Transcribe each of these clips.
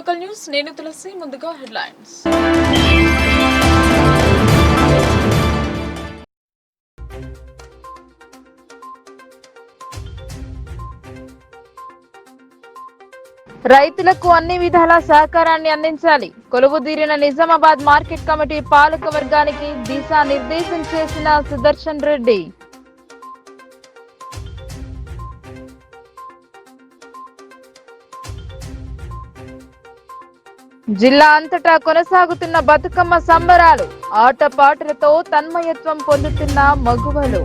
Local news నేను తులసి ముందుగా headlines. రైతులకు అన్ని విధాల సహకారాన్ని అందించాలి. కొలువుదీరిన నిజామాబాద్ మార్కెట్ కమిటీ పాలక వర్గానికి దిశానిర్దేశం చేసిన సుదర్శన్ రెడ్డి. జిల్లా అంతటా కొనసాగుతున్న బతుకమ్మ సంబరాలు, ఆటపాటలతో తన్మయత్వం పొందుతున్న మగువలు.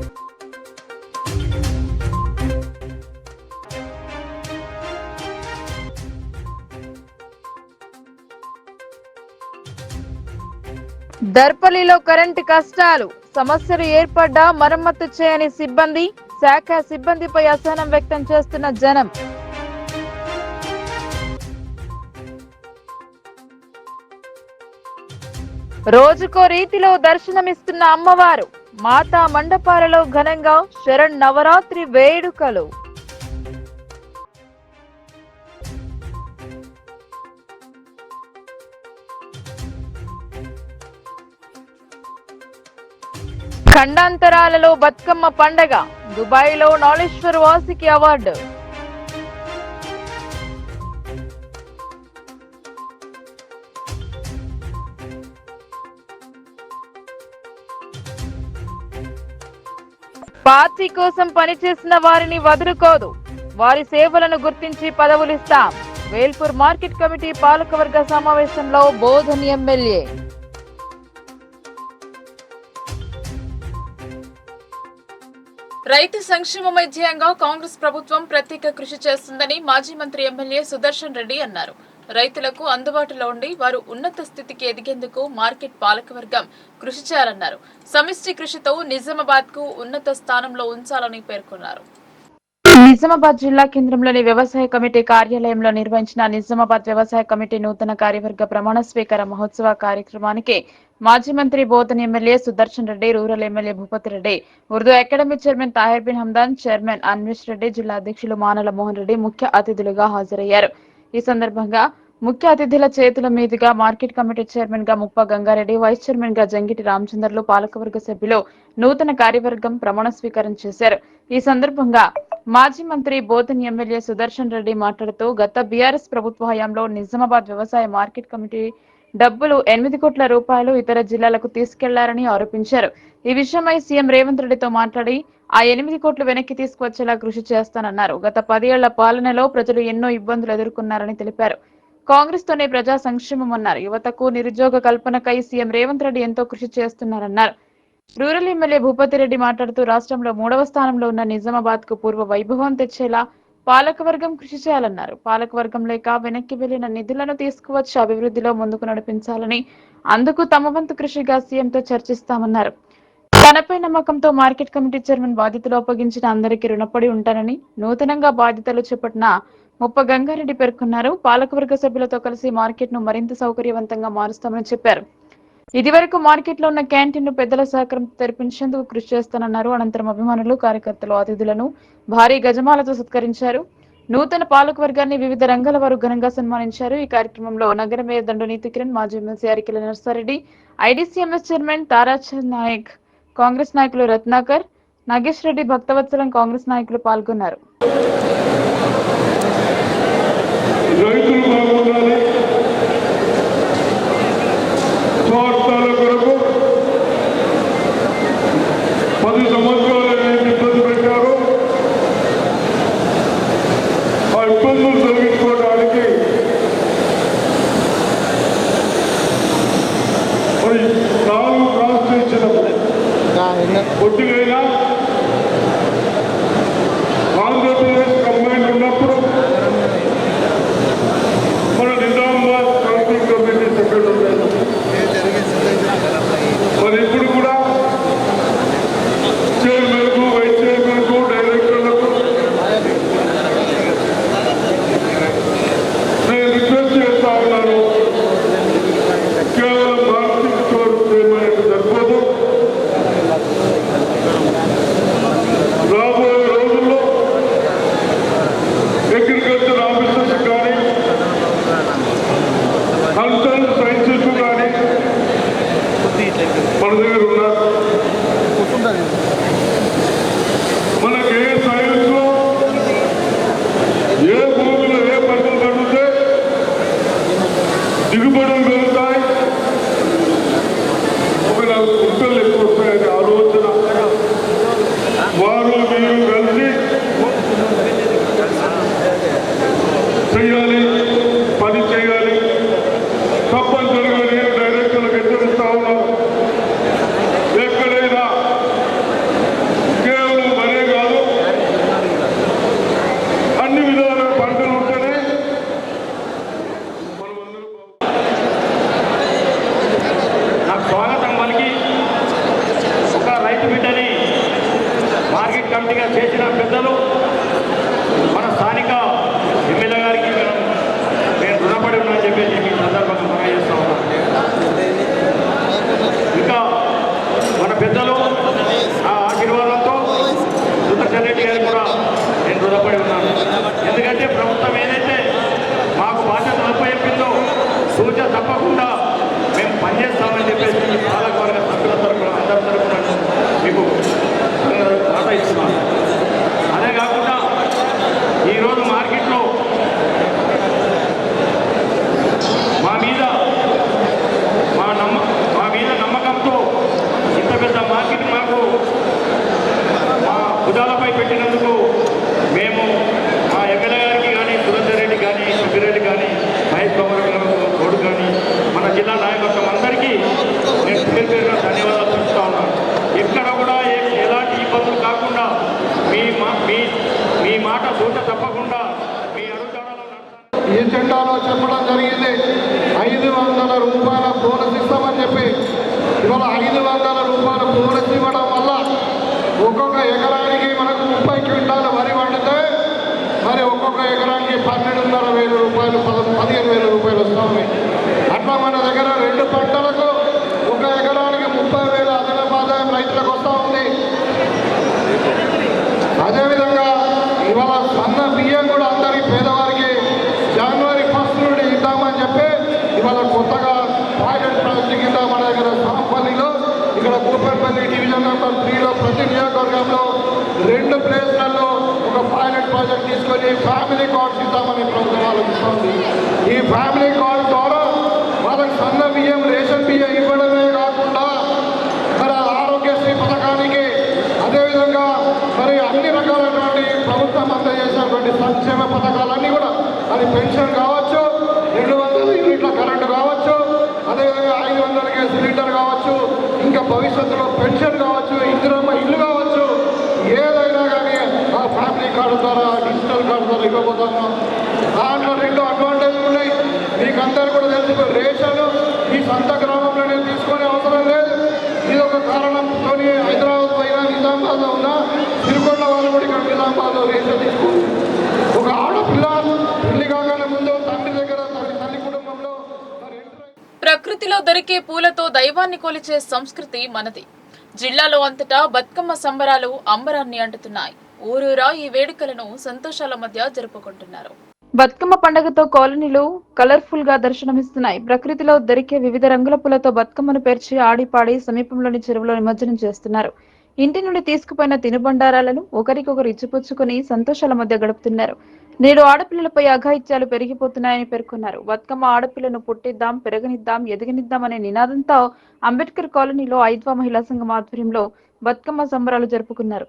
దర్పల్లిలో కరెంటు కష్టాలు, సమస్యలు ఏర్పడ్డా మరమ్మతు చేయని సిబ్బంది, శాఖ సిబ్బందిపై అసహనం వ్యక్తం చేస్తున్న జనం. రోజుకో రీతిలో దర్శనమిస్తున్న అమ్మవారు, మాతా మండపాలలో ఘనంగా శరన్నవరాత్రి వేడుకలు. ఖండాంతరాలలో బతుకమ్మ పండగ, దుబాయ్లో నాలేశ్వర్ వాసికి అవార్డు. పార్టీ కోసం పనిచేసిన వారిని వదులుకోదు, వారి సేవలను గుర్తించి పదవులిస్తాం. వేల్పూర్ మార్కెట్ కమిటీ పాలకవర్గ సమావేశంలో బోధన్ ఎమ్మెల్యే. రైతు సంక్షేమమే ధ్యేయంగా కాంగ్రెస్ ప్రభుత్వం ప్రత్యేక కృషి చేస్తుందని మాజీ మంత్రి ఎమ్మెల్యే సుదర్శన్ రెడ్డి అన్నారు. రైతులకు అందుబాటులో ఉండి వారు ఉన్నత స్థితికి ఎదిగేందుకు మార్కెట్ పాలకవర్గం కృషి చేయాలన్నారు. సమిష్టి కృషితో నిజామాబాద్ కు ఉన్నత స్థానంలో ఉంచాలని పేర్కొన్నారు. నిజామాబాద్ జిల్లా కేంద్రంలోని వ్యవసాయ కమిటీ కార్యాలయంలో నిర్వహించిన నిజామాబాద్ వ్యవసాయ కమిటీ నూతన కార్యవర్గ ప్రమాణ స్వీకార మహోత్సవ కార్యక్రమానికి మాజీ మంత్రి Bodhan MLA Sudarshan Reddy, rural MLA Bhupathi Reddy, Urdu academy chairman Tahir Bin Hamdan, chairman Anvesh Reddy, జిల్లా అధ్యక్షులు మానల మోహన్ రెడ్డి ముఖ్య అతిథులుగా హాజరయ్యారు. ఈ సందర్భంగా ముఖ్య అతిథుల చేతుల మీదుగా మార్కెట్ కమిటీ చైర్మన్ గా ముప్ప గంగారెడ్డి, వైస్ చైర్మన్ గా జంగిటి రామచంద్రలు, పాలకవర్గ సభ్యులు నూతన కార్యవర్గం ప్రమాణ స్వీకారం చేశారు. ఈ సందర్భంగా మాజీ మంత్రి బోధన్ ఎమ్మెల్యే సుదర్శన్ రెడ్డి మాట్లాడుతూ గత బీఆర్ఎస్ ప్రభుత్వ హయాంలో నిజామాబాద్ వ్యవసాయ మార్కెట్ కమిటీ డబ్బులు 8 కోట్ల రూపాయలు ఇతర జిల్లాలకు తీసుకెళ్లారని ఆరోపించారు. ఈ విషయమై సీఎం రేవంత్ రెడ్డితో మాట్లాడి ఆ 8 కోట్లు వెనక్కి తీసుకువచ్చేలా కృషి చేస్తానన్నారు. గత 10 ఏళ్ల పాలనలో ప్రజలు ఎన్నో ఇబ్బందులు ఎదుర్కొన్నారని తెలిపారు. కాంగ్రెస్ తోనే ప్రజా సంక్షేమం అన్నారు. యువతకు నిరుద్యోగ కల్పనకై సీఎం రేవంత్ రెడ్డి ఎంతో కృషి చేస్తున్నారన్నారు. రూరల్ ఎమ్మెల్యే భూపతి రెడ్డి మాట్లాడుతూ రాష్ట్రంలో 3వ స్థానంలో ఉన్న నిజామాబాద్ కు పూర్వ వైభవం తెచ్చేలా పాలకవర్గం కృషి చేయాలన్నారు. పాలకవర్గం లేక వెనక్కి వెళ్లిన నిధులను తీసుకువచ్చి అభివృద్ధిలో ముందుకు నడిపించాలని, అందుకు తమ వంతు కృషిగా సీఎంతో చర్చిస్తామన్నారు. తనపై నమ్మకంతో మార్కెట్ కమిటీ చైర్మన్ బాధ్యతలు అప్పగించిన అందరికీ రుణపడి ఉంటానని నూతనంగా బాధ్యతలు చేపట్టిన ముప్ప గంగారెడ్డి పేర్కొన్నారు. పాలకవర్గ సభ్యులతో కలిసి మార్కెట్ ను మరింత సౌకర్యవంతంగా మారుస్తామని చెప్పారు. ఇదివరకు మార్కెట్ లో ఉన్న క్యాంటీన్ ను పెద్దల సహకారంతో తెరిపించేందుకు కృషి చేస్తానన్నారు. అనంతరం అభిమానులు, కార్యకర్తలు, అతిథులను భారీ గజమాలతో సత్కరించారు. నూతన పాలకవర్గాన్ని వివిధ రంగాల వారు ఘనంగా సన్మానించారు. ఈ కార్యక్రమంలో నగర మేయర్ దండు నీతి కిరణ్, మాజీ ఎమ్మెల్సీ అరికెల నర్సారెడ్డి, ఐడీసీఎంఎస్ చైర్మన్ తారాచంద్ నాయక్, కాంగ్రెస్ నాయకులు రత్నాకర్, నాగేష్ రెడ్డి, భక్తవత్సలం కాంగ్రెస్ నాయకులు పాల్గొన్నారు. కొద్దిగైనా ఆంధ్రప్రదేశ్ కంబైన్ ఉన్నప్పుడు మన నిజామాబాద్ మార్కెట్ కమిటీ సభ్యులు మరి ఇప్పుడు కూడా చైర్మన్కు, వైస్ చైర్మన్కు, డైరెక్టర్లకు నేను రిక్వెస్ట్ చేస్తా ఉన్నాను. కేవలం మార్కెట్ స్టోర్ చైర్మన్ సరిపోదు, పెద్దలు ఆ ఆశీర్వాదంతో సుదర్శన్ రెడ్డి గారు కూడా నేను రుణపడి ఉన్నాను. ఎందుకంటే ప్రభుత్వం ఏదైతే మాకు బాధ్యతలు అప్పచెప్పిందో సూచన తప్పకుండా మేము పనిచేస్తామని చెప్పేసి పాలకవర్గ సభ్యుల తరఫున అందరి తరఫున మీకు మాట ఇస్తున్నాను. అదే కాకుండా ఈరోజు మార్కెట్లో మా మీద నమ్మకంతో ఇంత పెద్ద మార్కెట్ మాకు మా భుజాలపై పెట్టినందుకు మేము మా ఎమ్మెల్యే గారికి కానీ సురేందర్ రెడ్డి కానీ సుబ్బిరెడ్డి కానీ మహేష్ బాబు గౌడ్ కానీ మన జిల్లా నాయకత్వం అందరికీ నేను పేరు పేరుగా ధన్యవాదాలు చెప్తా ఉన్నాను. ఎక్కడ కూడా ఎలాంటి ఇబ్బందులు కాకుండా మీ మాట సూచన తప్పకుండా మీ అడుగుజాడలో ఈ జెండాలో చెప్పడం జరిగింది 500 రూపాయల బోనస్ ఇస్తామని చెప్పి. ఇవాళ 500 రూపాయల బోనస్ ఇవ్వడం వల్ల ఒక్కొక్క ఎకరానికి మనకు 30 క్వింటాలు వరి వండితే మరి ఒక్కొక్క ఎకరానికి 12,500 రూపాయలు 15,000 రూపాయలు వస్తూ ఉన్నాయి. అట్లా మన దగ్గర 2 పంటలకు ఒక ఎకరానికి 30,000 అదనపు ఆదాయం రైతులకు వస్తూ ఉంది. అదేవిధంగా ఇవాళ సన్న బియ్యం కూడా అందరికీ పేదవారికి జనవరి 1 నుండి ఇద్దామని చెప్పి ఇవాళ కొత్తగా పైలట్ ప్రాజెక్టు కింద మన దగ్గర సాంపల్లిలో ఇక్కడ కూపన్పల్లి డివిజన్ నెంబర్ 3లో ప్రతి నియోజకవర్గంలో 2 ప్లేస్లలో ఒక పైలట్ ప్రాజెక్ట్ తీసుకొని ఫ్యామిలీ కార్డ్స్ ఇద్దామని ప్రభుత్వం ఆలోచిస్తోంది. ఈ ఫ్యామిలీ కార్డు ద్వారా వాళ్ళకి సన్న బియ్యం రేషన్ బియ్యం ఇవ్వడమే కాకుండా మరి ఆరోగ్యశ్రీ పథకానికి అదేవిధంగా మరి అన్ని రకాలైనటువంటి ప్రభుత్వం అందజేసినటువంటి సంక్షేమ పథకాలన్నీ కూడా అది పెన్షన్ కావచ్చు, 200 యూనిట్ల కరెంటు కావచ్చు, అదేవిధంగా 500కే సిలిండర్ కావచ్చు, ఇంకా భవిష్యత్తులో పెన్షన్ కావచ్చు, ఇందిరమ్మ ఇల్లు కావచ్చు, ఏదైనా కానీ ఆ ఫ్యామిలీ కార్డు ద్వారా డిజిటల్ కార్డు ద్వారా ఇవ్వబోతున్నాం. దాంట్లో 2 అడ్వాంటేజ్లు ఉన్నాయి. మీకు అందరూ కూడా తెలుసు, రేషన్ ఈ సొంత గ్రామంలోనే తీసుకునే అవసరం లేదు. ఇది ఒక కారణంతో హైదరాబాద్ పైన నిజామాబాద్లో ఉన్న తిరుకొండ వాళ్ళు కూడా ఇక్కడ నిజామాబాద్లో రేషన్ తీసుకోవచ్చు. ఒక ఆడపిల్ల పెళ్లి కాగానే ముందు తండ్రి దగ్గర తల్లి కుటుంబంలో ప్రకృతిలో దొరికే పూలతో దైవాన్ని కొలిచే సంస్కృతి మనది. జిల్లాలో అంతటా బతుకమ్మ సంబరాలు అంబరాన్ని అంటున్నాయి. ఊరూరా ఈ వేడుకలను సంతోషాల మధ్య జరుపుకుంటున్నారు. బతుకమ్మ పండుగతో కాలనీలు కలర్ఫుల్ గా దర్శనమిస్తున్నాయి. ప్రకృతిలో దొరికే వివిధ రంగుల పూలతో బతుకమ్మను పేర్చి ఆడిపాడి సమీపంలోని చెరువులో నిమజ్జనం చేస్తున్నారు. ఇంటి నుండి తీసుకుపోయిన తినుబండారాలను ఒకరికొకరు ఇచ్చిపుచ్చుకుని సంతోషాల మధ్య గడుపుతున్నారు. నేడు ఆడపిల్లలపై అఘాయిత్యాలు పెరిగిపోతున్నాయని పేర్కొన్నారు. బతుకమ్మ ఆడపిల్లను పుట్టిద్దాం, పెరగనిద్దాం, ఎదిగనిద్దాం అనే నినాదంతో అంబేద్కర్ కాలనీలో ఐద్వా మహిళా సంఘం ఆధ్వర్యంలో బతుకమ్మ సంబరాలు జరుపుకున్నారు.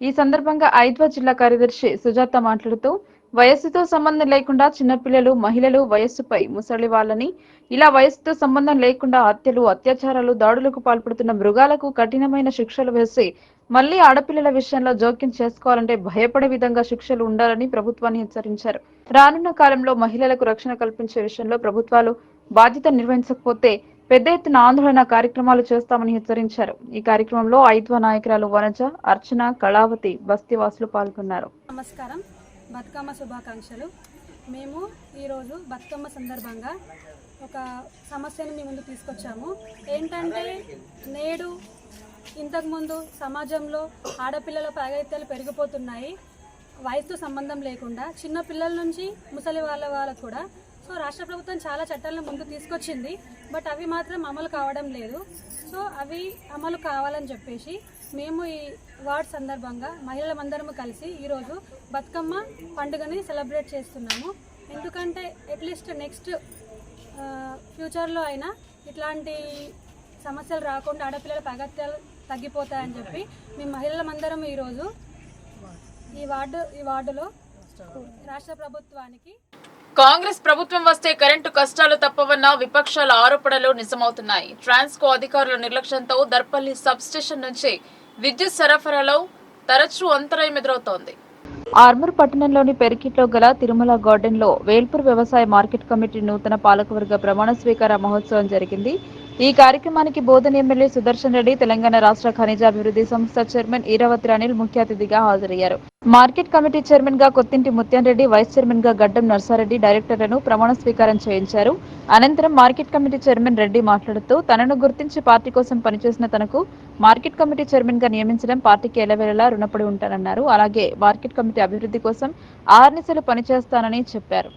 ఈ సందర్భంగా ఐద్వా జిల్లా కార్యదర్శి సుజాత మాట్లాడుతూ, వయస్సుతో సంబంధం లేకుండా చిన్నపిల్లలు, మహిళలు, వయస్సుపై ముసలి వాళ్ళని ఇలా వయస్సుతో సంబంధం లేకుండా హత్యలు, అత్యాచారాలు, దాడులకు పాల్పడుతున్న మృగాలకు కఠినమైన శిక్షలు వేసి మళ్లీ ఆడపిల్లల విషయంలో జోక్యం చేసుకోవాలంటే భయపడే విధంగా శిక్షలు ఉండాలని ప్రభుత్వాన్ని హెచ్చరించారు. రానున్న కాలంలో మహిళలకు రక్షణ కల్పించే విషయంలో ప్రభుత్వాలు బాధ్యత నిర్వహించకపోతే పెద్ద ఎత్తున ఆందోళన కార్యక్రమాలు చేస్తామని హెచ్చరించారు. ఈ కార్యక్రమంలో ఐద్వా నాయకురాలు వనజ, అర్చన, కళావతి, బస్తీవాసులు పాల్గొన్నారు. నమస్కారం, బతుకమ్మ శుభాకాంక్షలు. మేము ఈరోజు బతుకమ్మ సందర్భంగా ఒక సమస్యను మీ ముందు తీసుకొచ్చాము. ఏంటంటే నేడు ఇంతకుముందు సమాజంలో ఆడపిల్లలపై అఘాయిత్యాలు పెరిగిపోతున్నాయి. వయసుతో సంబంధం లేకుండా చిన్న పిల్లల నుంచి ముసలి వాళ్ళకు కూడా. సో రాష్ట్ర ప్రభుత్వం చాలా చట్టాలను ముందు తీసుకొచ్చింది, బట్ అవి మాత్రం అమలు కావడం లేదు. సో అవి అమలు కావాలని చెప్పేసి మేము ఈ వార్డ్ సందర్భంగా మహిళలందరము కలిసి ఈరోజు బతుకమ్మ పండుగని సెలబ్రేట్ చేస్తున్నాము. ఎందుకంటే అట్లీస్ట్ నెక్స్ట్ ఫ్యూచర్లో అయినా ఇట్లాంటి సమస్యలు రాకుండా ఆడపిల్లల అగత్యాలు తగ్గిపోతాయని చెప్పి మేము మహిళలందరం ఈరోజు ఈ వార్డులో రాష్ట్ర ప్రభుత్వానికి కాంగ్రెస్ ప్రభుత్వం వస్తే కరెంటు కష్టాలు తప్పవన్న విపక్షాల ఆరోపణలు నిజమవుతున్నాయి. ట్రాన్స్కో అధికారుల నిర్లక్ష్యంతో దర్పల్లి సబ్ స్టేషన్ నుంచి విద్యుత్ సరఫరాలో తరచూ అంతరాయం ఎదురవుతోంది. ఆర్మూర్ పట్టణంలోని పెరికిట్లో గల తిరుమల గార్డెన్ లో వేల్పూర్ వ్యవసాయ మార్కెట్ కమిటీ నూతన పాలకవర్గ ప్రమాణ స్వీకార మహోత్సవం జరిగింది. ఈ కార్యక్రమానికి బోధన్ ఎమ్మెల్యే సుదర్శన్ రెడ్డి, తెలంగాణ రాష్ట్ర ఖనిజాభివృద్ధి సంస్థ చైర్మన్ ఈరావతి అనిల్ ముఖ్య అతిథిగా హాజరయ్యారు. మార్కెట్ కమిటీ చైర్మన్ గా కొత్తింటి ముత్యం రెడ్డి, వైస్ చైర్మన్ గా గడ్డం నర్సారెడ్డి డైరెక్టర్లను ప్రమాణ స్వీకారం చేయించారు. అనంతరం మార్కెట్ కమిటీ చైర్మన్ రెడ్డి మాట్లాడుతూ తనను గుర్తించి పార్టీ కోసం పనిచేసిన తనకు మార్కెట్ కమిటీ చైర్మన్ గా నియమించడం పార్టీకి ఎల్లవేళలా రుణపడి ఉంటానన్నారు. అలాగే మార్కెట్ కమిటీ అభివృద్ధి కోసం ఆర్నిశలు పనిచేస్తానని చెప్పారు.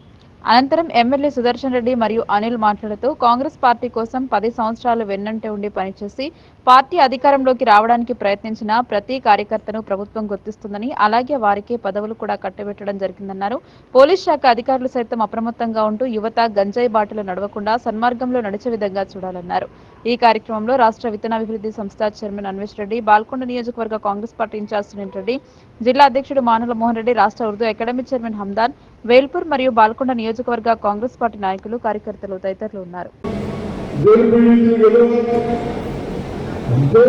అనంతరం ఎమ్మెల్యే సుదర్శన్ రెడ్డి మరియు అనిల్ మాట్లాడుతూ కాంగ్రెస్ పార్టీ కోసం 10 సంవత్సరాలు వెన్నంటే ఉండి పనిచేసి పార్టీ అధికారంలోకి రావడానికి ప్రయత్నించిన ప్రతి కార్యకర్తను ప్రభుత్వం గుర్తిస్తుందని, అలాగే వారికి పదవులు కూడా కట్టబెట్టడం జరిగిందన్నారు. పోలీస్ శాఖ అధికారులు సైతం అప్రమత్తంగా ఉంటూ యువత గంజాయి బాటలు నడవకుండా సన్మార్గంలో నడిచే విధంగా చూడాలన్నారు. ఈ కార్యక్రమంలో రాష్ట్ర విత్తనాభివృద్ధి సంస్థ చైర్మన్ అన్వేష్ రెడ్డి, బాల్కొండ నియోజకవర్గ కాంగ్రెస్ పార్టీ ఇన్ఛార్జ్ సునీల్ రెడ్డి, జిల్లా అధ్యక్షుడు మానుల మోహన్ రెడ్డి, రాష్ట్ర Urdu academy chairman Hamdan, Velpur మరియు బాల్కొండ నియోజకవర్గ కాంగ్రెస్ పార్టీ నాయకులు, కార్యకర్తలు తదితరులు ఉన్నారు. అంటే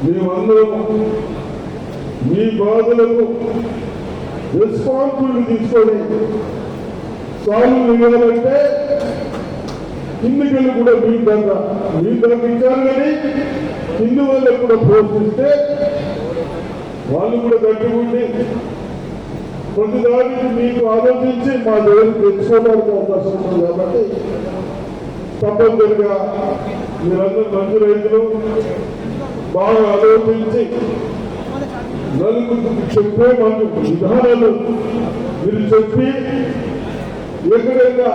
మేమందరం మీ బాధలకు రెస్పాన్సిబిలిటీ తీసుకొని సాల్వ్ చేయాలంటే కిందికెళ్ళి కూడా మీ దగ్గర ఇచ్చారు, కానీ కింది వాళ్ళకు కూడా ప్రోత్సహిస్తే వాళ్ళు కూడా కట్టుకుండి ప్రతిదానికి మీకు ఆలోచించి మా దగ్గర తెచ్చుకోవడానికి అవకాశం ఉంది. కాబట్టి తప్పనిసరిగా మీరందరూ మంచి రైతులు బాగా ఆలోచించి నలుగురికి చెప్పే మంచి విధానాలు మీరు చెప్పి ఎక్కడైనా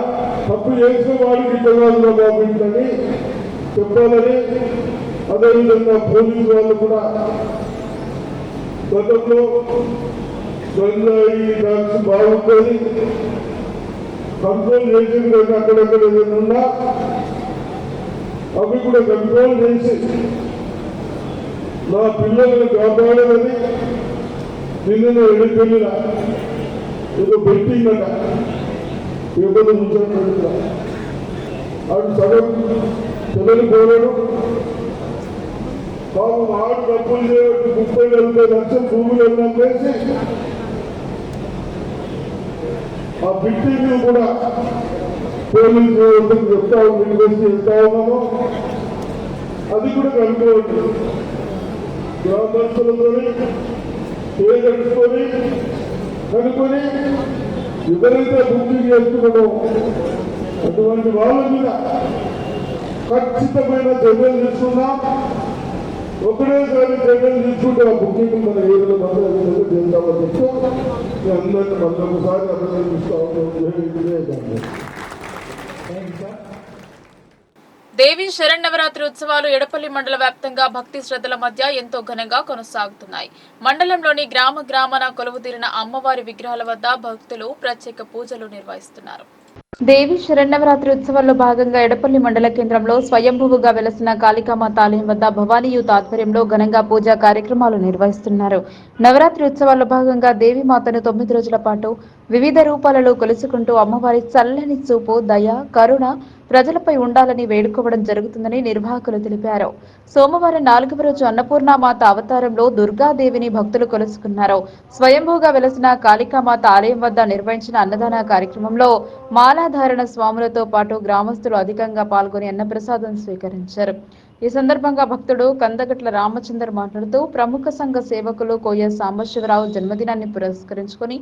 తప్పు చేసిన వాడికి జవాబులో పంపించని చెప్పాలని, అదేవిధంగా పోలీసు వాళ్ళు కూడా గతంలో గంజాయి డ్రగ్స్ బాగుంటుంది కంట్రోల్ చేసింది, కానీ అక్కడెక్కడ ఏదైనా ఉన్నా అవి కూడా కంట్రోల్ చేసి నా పిల్లలను కాపాడాలని నిన్న ఎడిపెళ్ళిన ఏదో బెట్టింగ్ అట ఎవరు ఉంచాడు ఆడు సగం పిల్లలు పోరాడు బాబు ఆడు డబ్బులు చేయబట్టి 30-40 లక్షల భూములు వేసి ఆ బిట్టింగ్ కూడా పోలీసు వ్యవస్థకు చెప్తా ఇన్వెస్ట్ చేస్తా ఉన్నాము. అది కూడా కనుక్కోవచ్చు. గ్రామస్తులతో కలుసుకొని కనుక్కొని ఎవరైతే బుకింగ్ చేస్తున్నామో అటువంటి వాళ్ళ మీద ఖచ్చితమైన చర్యలు తీసుకున్నాం. ఒకటేసారి చర్యలు తీసుకుంటే ఆ బుకింగ్ మన ఏదో చేద్దామని చెప్తే అందరినీ మరొకసారి అభినందిస్తా ఉన్నాం. దేవి శరన్నవరాత్రి ఉత్సవాలు ఎడపల్లి మండల వ్యాప్తంగా భక్తి శ్రద్ధల మధ్య ఎంతో ఘనంగా కొనసాగుతున్నాయి. మండలంలోని గ్రామాన కొలువుతీరిన అమ్మవారి విగ్రహాల వద్ద భక్తులు ప్రత్యేక పూజలు నిర్వహిస్తున్నారు. దేవి శరన్నవరాత్రి ఉత్సవాల్లో భాగంగా ఎడపల్లి మండల కేంద్రంలో స్వయంభువుగా వెలసిన కాళికామాత ఆలయం వద్ద భవానీ యూత్ ఆధ్వర్యంలో ఘనంగా పూజా కార్యక్రమాలు నిర్వహిస్తున్నారు. నవరాత్రి ఉత్సవాల్లో భాగంగా దేవీమాతను 9 రోజుల పాటు వివిధ రూపాలలో కొలుసుకుంటూ అమ్మవారి చల్లని చూపు, దయ, కరుణ ప్రజలపై ఉండాలని వేడుకోవడం జరుగుతుందని నిర్వాహకులు తెలిపారు. సోమవారం 4వ రోజు అన్నపూర్ణామాత అవతారంలో దుర్గాదేవిని భక్తులు కొలుసుకున్నారు. స్వయంభూగా వెలసిన కాళికామాత ఆలయం వద్ద నిర్వహించిన అన్నదాన కార్యక్రమంలో మాలాధారణ స్వాములతో పాటు గ్రామస్తులు అధికంగా పాల్గొని అన్నప్రసాదం స్వీకరించారు. ఈ సందర్భంగా భక్తుడు కందగట్ల రామచందర్ మాట్లాడుతూ ప్రముఖ సంఘ సేవకులు కోయ సాంబశివరావు జన్మదినాన్ని పురస్కరించుకుని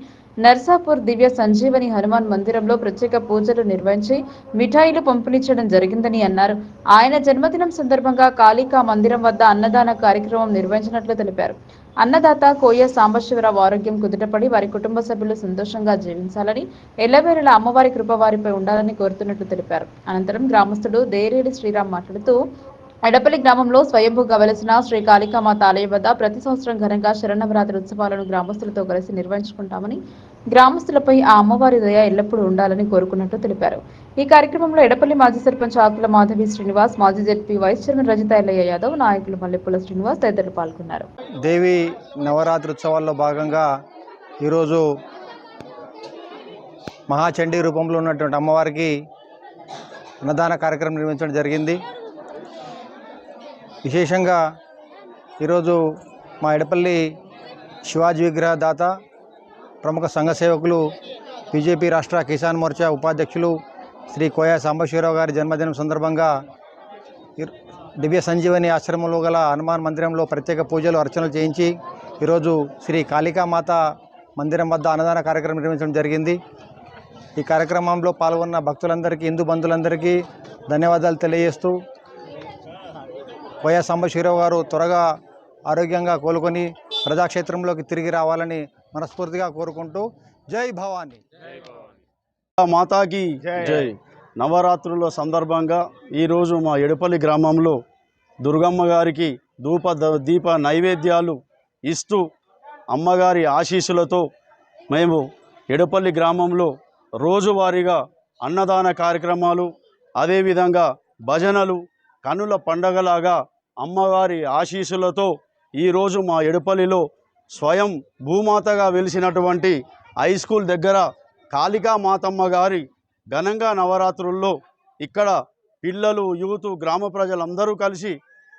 నర్సాపూర్ దివ్య సంజీవని హనుమాన్ మందిరంలో ప్రత్యేక పూజలు నిర్వహించి మిఠాయిలు పంపిణీ చేయడం జరిగిందని అన్నారు. ఆయన జన్మదినం సందర్భంగా కాళికా మందిరం వద్ద అన్నదాన కార్యక్రమం నిర్వహించినట్లు తెలిపారు. అన్నదాత కోయ సాంబశివరావు ఆరోగ్యం కుదుటపడి వారి కుటుంబ సభ్యులు సంతోషంగా జీవించాలని, ఎల్లవేళలా అమ్మవారి కృప వారిపై ఉండాలని కోరుతున్నట్లు తెలిపారు. అనంతరం గ్రామస్తుడు దేరేడి శ్రీరామ్ మాట్లాడుతూ ఎడపల్లి గ్రామంలో స్వయంభూగా వెలసిన శ్రీ కాళికామాత ఆలయం వద్ద ప్రతి సంవత్సరం ఘనంగా శరన్నవరాత్రి ఉత్సవాలను గ్రామస్తులతో కలిసి నిర్వహించుకుంటామని, గ్రామస్తులపై ఆ అమ్మవారి దయ ఎల్లప్పుడూ ఉండాలని కోరుకున్నట్లు తెలిపారు. ఈ కార్యక్రమంలో ఎడపల్లి మాజీ సర్పంచ్ ఆకుల మాధవి శ్రీనివాస్, మాజీ ZP vice chairman Rajitha Ellaiah Yadav, నాయకులు మల్లెపూల శ్రీనివాస్ తదితరులు పాల్గొన్నారు. దేవి నవరాత్రి ఉత్సవాల్లో భాగంగా ఈరోజు మహాచండీ రూపంలో ఉన్నటువంటి అమ్మవారికి అన్నదాన కార్యక్రమం నిర్వహించడం జరిగింది. విశేషంగా ఈరోజు మా ఎడపల్లి శివాజీ విగ్రహ దాత, ప్రముఖ సంఘ సేవకులు, బీజేపీ రాష్ట్ర కిసాన్ మోర్చా ఉపాధ్యక్షులు శ్రీ కోయ సాంబశివరావు గారి జన్మదినం సందర్భంగా దివ్య సంజీవని ఆశ్రమంలో గల హనుమాన్ మందిరంలో ప్రత్యేక పూజలు అర్చనలు చేయించి ఈరోజు శ్రీ కాళికామాత మందిరం వద్ద అన్నదాన కార్యక్రమం నిర్వహించడం జరిగింది. ఈ కార్యక్రమంలో పాల్గొన్న భక్తులందరికీ, హిందూ బంధువులందరికీ ధన్యవాదాలు తెలియజేస్తూ వైఎస్ సాంబశివరావు గారు త్వరగా ఆరోగ్యంగా కోలుకొని ప్రజాక్షేత్రంలోకి తిరిగి రావాలని మనస్ఫూర్తిగా కోరుకుంటూ జై భవానీ. మాతాకి జై. నవరాత్రుల సందర్భంగా ఈరోజు మా ఎడపల్లి గ్రామంలో దుర్గమ్మ గారికి దీప నైవేద్యాలు ఇస్తూ అమ్మగారి ఆశీస్సులతో మేము ఎడపల్లి గ్రామంలో రోజువారీగా అన్నదాన కార్యక్రమాలు, అదేవిధంగా భజనలు, కన్నుల పండగలాగా అమ్మవారి ఆశీస్సులతో ఈరోజు మా ఎడపల్లిలో స్వయం భూమాతగా వెలిసినటువంటి హై స్కూల్ దగ్గర కాళికా మాతమ్మ గారి ఘనంగా నవరాత్రుల్లో ఇక్కడ పిల్లలు, యూత్, గ్రామ ప్రజలందరూ కలిసి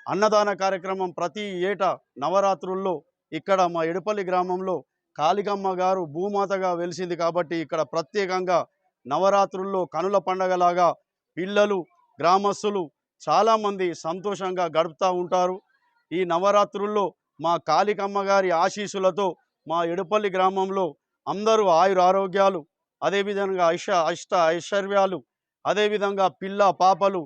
అన్నదాన కార్యక్రమం ప్రతి ఏటా నవరాత్రుల్లో ఇక్కడ మా ఎడపల్లి గ్రామంలో కాళికమ్మ గారు భూమాతగా వెలిసింది కాబట్టి ఇక్కడ ప్రత్యేకంగా నవరాత్రుల్లో కనుల పండగలాగా పిల్లలు, గ్రామస్తులు చాలామంది సంతోషంగా గడుపుతూ ఉంటారు. ఈ నవరాత్రుల్లో మా కాళికమ్మ గారి ఆశీస్సులతో మా ఎడపల్లి గ్రామంలో అందరూ ఆయురారోగ్యాలు, అదేవిధంగా అష్ట ఐశ్వర్యాలు, అదేవిధంగా పిల్ల పాపలు,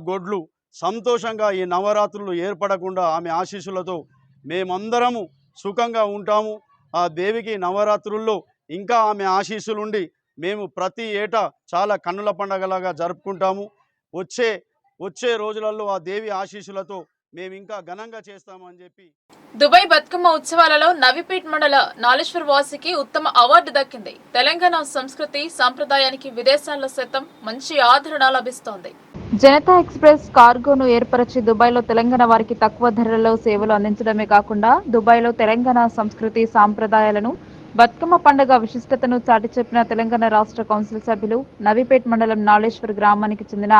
గొడ్లు సంతోషంగా ఈ నవరాత్రులు ఏర్పడకుండా ఆమె ఆశీస్సులతో మేమందరము సుఖంగా ఉంటాము. ఆ దేవికి నవరాత్రుల్లో ఇంకా ఆమె ఆశీస్సులుండి మేము ప్రతి ఏటా చాలా కన్నుల పండగలాగా జరుపుకుంటాము. వచ్చే రోజులలో ఆ దేవి ఆశీస్సులతో మేము ఇంకా ఘనంగా చేస్తామని చెప్పి. దుబాయ్ బతుకమ్మ ఉత్సవాలలో నవీపేట్ మండల నాలేశ్వర్ వాసికి ఉత్తమ అవార్డు దక్కింది. తెలంగాణ సంస్కృతి సంప్రదాయానికి విదేశాల్లో సైతం మంచి ఆదరణ లభిస్తోంది. జనతా ఎక్స్ప్రెస్ కార్గోను ఏర్పరిచి దుబాయ్లో తెలంగాణ వారికి తక్కువ ధరలలో సేవలు అందించడమే కాకుండా దుబాయ్లో తెలంగాణ సంస్కృతి సాంప్రదాయాలను, బతుకమ్మ పండుగ విశిష్టతను చాటి చెప్పిన తెలంగాణ రాష్ట్ర కౌన్సిల్ సభ్యులు నవీపేట్ మండలం నాలేశ్వర్ గ్రామానికి చెందిన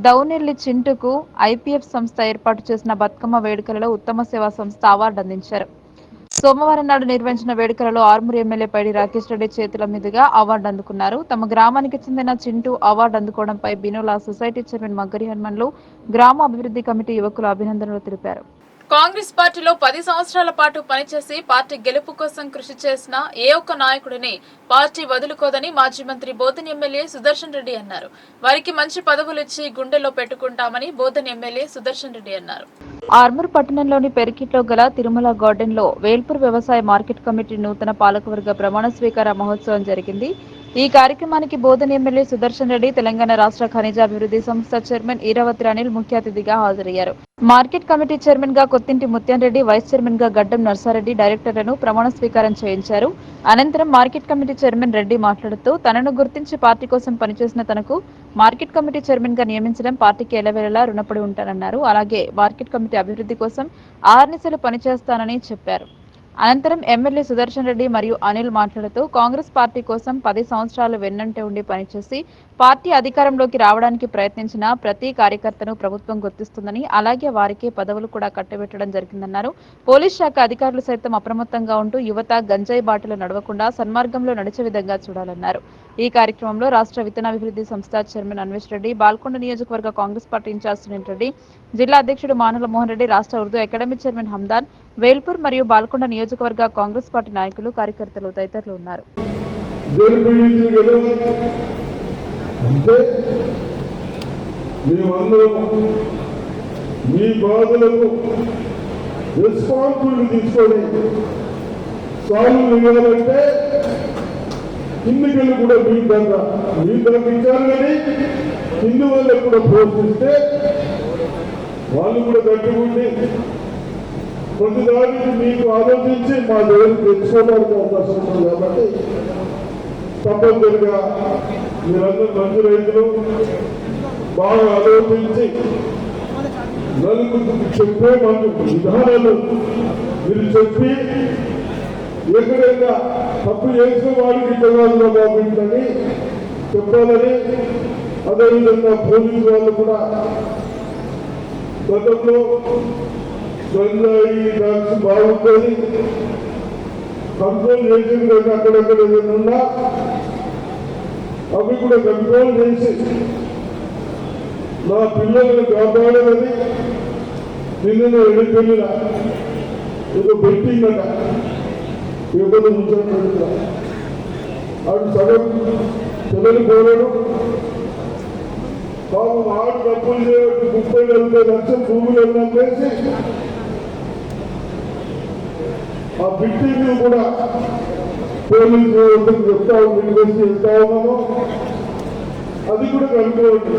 దౌనెల్లి చింటుకు ఐపీఎఫ్ సంస్థ ఏర్పాటు చేసిన బతుకమ్మ వేడుకలలో ఉత్తమ సేవా సంస్థ అవార్డు అందించారు. సోమవారం నాడు నిర్వహించిన వేడుకలలో ఆర్మూరు ఎమ్మెల్యే పైడి రాకేష్ రెడ్డి చేతుల మీదుగా అవార్డు అందుకున్నారు. తమ గ్రామానికి చెందిన చింటూ అవార్డు అందుకోవడంపై బినోలా సొసైటీ చైర్మన్ మగ్గరి హనుమన్లు, గ్రామ అభివృద్ధి కమిటీ యువకులు అభినందనలు తెలిపారు. కాంగ్రెస్ పార్టీలో 10 సంవత్సరాల పాటు పనిచేసి పార్టీ గెలుపు కోసం కృషి చేసిన ఏ ఒక్క నాయకుడిని పార్టీ వదులుకోదని మాజీ మంత్రి బోధన్ ఎమ్మెల్యే సుదర్శన్ రెడ్డి అన్నారు. వారికి మంచి పదవులు ఇచ్చి గుండెల్లో పెట్టుకుంటామని బోధన్ ఎమ్మెల్యే సుదర్శన్ రెడ్డి అన్నారు. ఆర్మూర్ పట్టణంలోని పెరికిట్లో గల తిరుమల గార్డెన్ లో వేల్పూర్ వ్యవసాయ మార్కెట్ కమిటీ నూతన పాలకవర్గ ప్రమాణ స్వీకార మహోత్సవం జరిగింది. ఈ కార్యక్రమానికి బోధన్ ఎమ్మెల్యే సుదర్శన్ రెడ్డి, తెలంగాణ రాష్ట్ర ఖనిజాభివృద్ధి సంస్థ చైర్మన్ ఈరావతి అనిల్ ముఖ్య అతిథిగా హాజరయ్యారు. మార్కెట్ కమిటీ చైర్మన్ గా కొత్తింటి ముత్యాన్ రెడ్డి, వైస్ చైర్మన్ గా గడ్డం నర్సారెడ్డి డైరెక్టర్లను ప్రమాణ స్వీకారం చేయించారు. అనంతరం మార్కెట్ కమిటీ చైర్మన్ రెడ్డి మాట్లాడుతూ తనను గుర్తించి పార్టీ కోసం పనిచేసిన తనకు మార్కెట్ కమిటీ చైర్మన్ గా నియమించడం పార్టీకి ఎల్లవేళలా రుణపడి ఉంటానన్నారు. అలాగే మార్కెట్ కమిటీ అభివృద్ధి కోసం ఆర్నిశలు పనిచేస్తానని చెప్పారు. అనంతరం ఎమ్మెల్యే సుదర్శన్ రెడ్డి మరియు అనిల్ మాట్లాడుతూ కాంగ్రెస్ పార్టీ కోసం 10 సంవత్సరాలు వెన్నంటే ఉండి పనిచేసి పార్టీ అధికారంలోకి రావడానికి ప్రయత్నించిన ప్రతి కార్యకర్తను ప్రభుత్వం గుర్తిస్తుందని, అలాగే వారికి పదవులు కూడా కట్టబెట్టడం జరిగిందన్నారు. పోలీస్ శాఖ అధికారులు సైతం అప్రమత్తంగా ఉంటూ యువత గంజాయి బాటలు నడవకుండా సన్మార్గంలో నడిచే విధంగా చూడాలన్నారు. ఈ కార్యక్రమంలో రాష్ట్ర విత్తనాభివృద్ధి సంస్థ చైర్మన్ అన్వేష్ రెడ్డి, బాల్కొండ నియోజకవర్గ కాంగ్రెస్ పార్టీ ఇన్ఛార్జ్ సునీల్ రెడ్డి, జిల్లా అధ్యక్షుడు మానుల మోహన్ రెడ్డి, రాష్ట్ర Urdu academy chairman Hamdan, Velpur మరియు బాల్కొండ నియోజకవర్గ కాంగ్రెస్ పార్టీ నాయకులు, కార్యకర్తలు తదితరులు ఉన్నారు. మీ బాధలకు రెస్పాన్సిబిలిటీ తీసుకొని సాల్వ్ ఇవ్వాలంటే కిందికెళ్ళి కూడా మీకు దాకా ఇచ్చారు. కానీ కింది వాళ్ళకు కూడా పోషిస్తే వాళ్ళు కూడా కట్టుకుంటే ప్రతిదానికి మీకు ఆలోచించి మా దగ్గరికి తెచ్చుకోవడానికి అవకాశం ఉంటుంది. కాబట్టి తప్పనిసరిగా మీరందరూ మంచి రైతులు బాగా ఆలోచించి నలుగురికి చెప్పే మంచి విధానాలు మీరు చెప్పి ఎక్కడైనా తప్పు చేసిన వాడికి తెలంగాణలో బాగుంటుందని చెప్పాలని, అదేవిధంగా పోలీసు వాళ్ళు కూడా గతంలో గంజాయి డ్రగ్స్ బాగుంటుంది కంట్రోల్ చేసింది. కానీ అక్కడెక్కడ ఏదైనా ఉన్నా అవి కూడా కంట్రోల్ చేసి నా పిల్లలను కాపాడాలని నిన్న ఎడిపెళ్ళిన ఏదో బెట్టింగ్ అట ఏదో ముంచడం ఆడు సగం పిల్లలు పోరాడు బాబు ఆడు డబ్బులు చేయబట్టి 30-40 లక్షల భూములు వేసి ఆ బిల్డింగ్ కూడా పోలీసు వ్యవస్థకు చెప్తా వెళ్తా ఉన్నాము. అది కూడా కనుక్కోవచ్చు.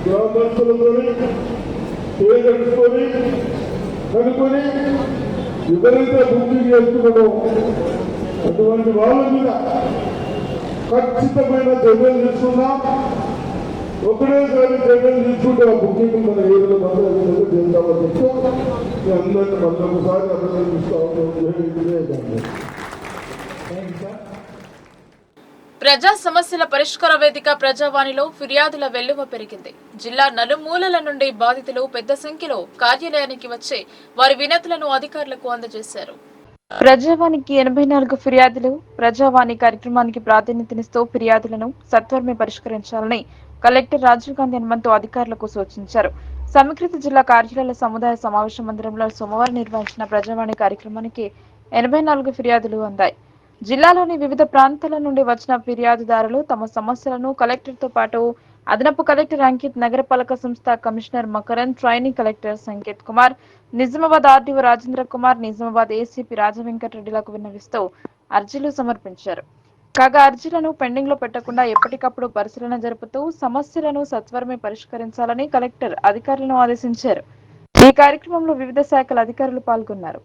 గ్రామస్తులతో కనుక్కొని ఎవరైతే బుకింగ్ చేస్తున్నారో అటువంటి వాళ్ళ మీద ఖచ్చితమైన చర్యలు తీసుకున్నాం. ఒకటేసారి చర్యలు తీసుకుంటే ఆ బుకింగ్ మన ఏదో మంది చేద్దామని చెప్తే అందరినీ మళ్ళొకసారి అభినందిస్తా ఉన్నాం. ప్రజా సమస్యల పరిష్కార వేదిక ప్రజావాణిలో ఫిర్యాదుల వెల్లువ పెరిగింది. జిల్లా నలుమూలల నుండి బాధితులు పెద్ద సంఖ్యలో కార్యాలయానికి వచ్చి వారి వినతులను అధికారులకు అందజేశారు. ప్రజావాణికి 84 ఫిర్యాదులు. ప్రజావాణి కార్యక్రమానికి ప్రాధాన్యతనిస్తూ ఫిర్యాదులను సత్వరమే పరిష్కరించాలని కలెక్టర్ రాజీవ్ గాంధీ హనుమంతు అధికారులకు సూచించారు. సమీకృత జిల్లా కార్యాలయాల సముదాయ సమావేశ మందిరంలో సోమవారం నిర్వహించిన ప్రజావాణి కార్యక్రమానికి 84 ఫిర్యాదులు అందాయి. జిల్లాలోని వివిధ ప్రాంతాల నుండి వచ్చిన ఫిర్యాదుదారులు తమ సమస్యలను కలెక్టర్తో పాటు అదనపు కలెక్టర్ అంకిత్, నగరపాలక సంస్థ commissioner Makaran, training collector Sanket Kumar, Nizamabad RDO Rajendra Kumar, Nizamabad ACP రాజవెంకటరెడ్డిలకు విన్నవిస్తూ అర్జీలు సమర్పించారు. కాగా అర్జీలను పెండింగ్ లో పెట్టకుండా ఎప్పటికప్పుడు పరిశీలన జరుపుతూ సమస్యలను సత్వరమే పరిష్కరించాలని కలెక్టర్ అధికారులను ఆదేశించారు. ఈ కార్యక్రమంలో వివిధ శాఖల అధికారులు పాల్గొన్నారు.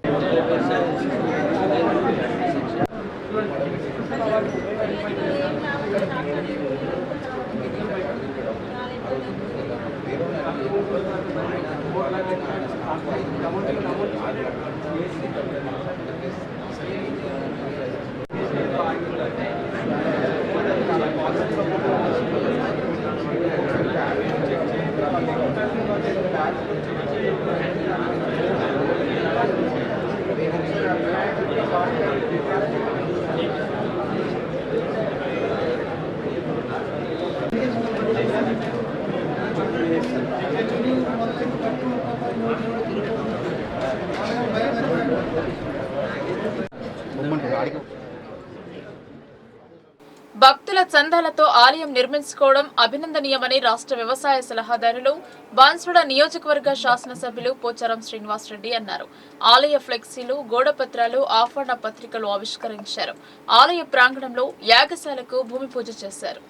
భక్తుల చందాలతో ఆలయం నిర్మించుకోవడం అభినందనీయమని రాష్ట్ర వ్యవసాయ సలహాదారులు బాన్సుడ నియోజకవర్గ శాసనసభ్యులు పోచారం శ్రీనివాసరెడ్డి అన్నారు. ఆలయ ఫ్లెక్సీలు, గోడపత్రాలు, ఆహ్వాన పత్రికలు ఆవిష్కరించారు. ఆలయ ప్రాంగణంలో యాగశాలకు భూమి పూజ చేశారు.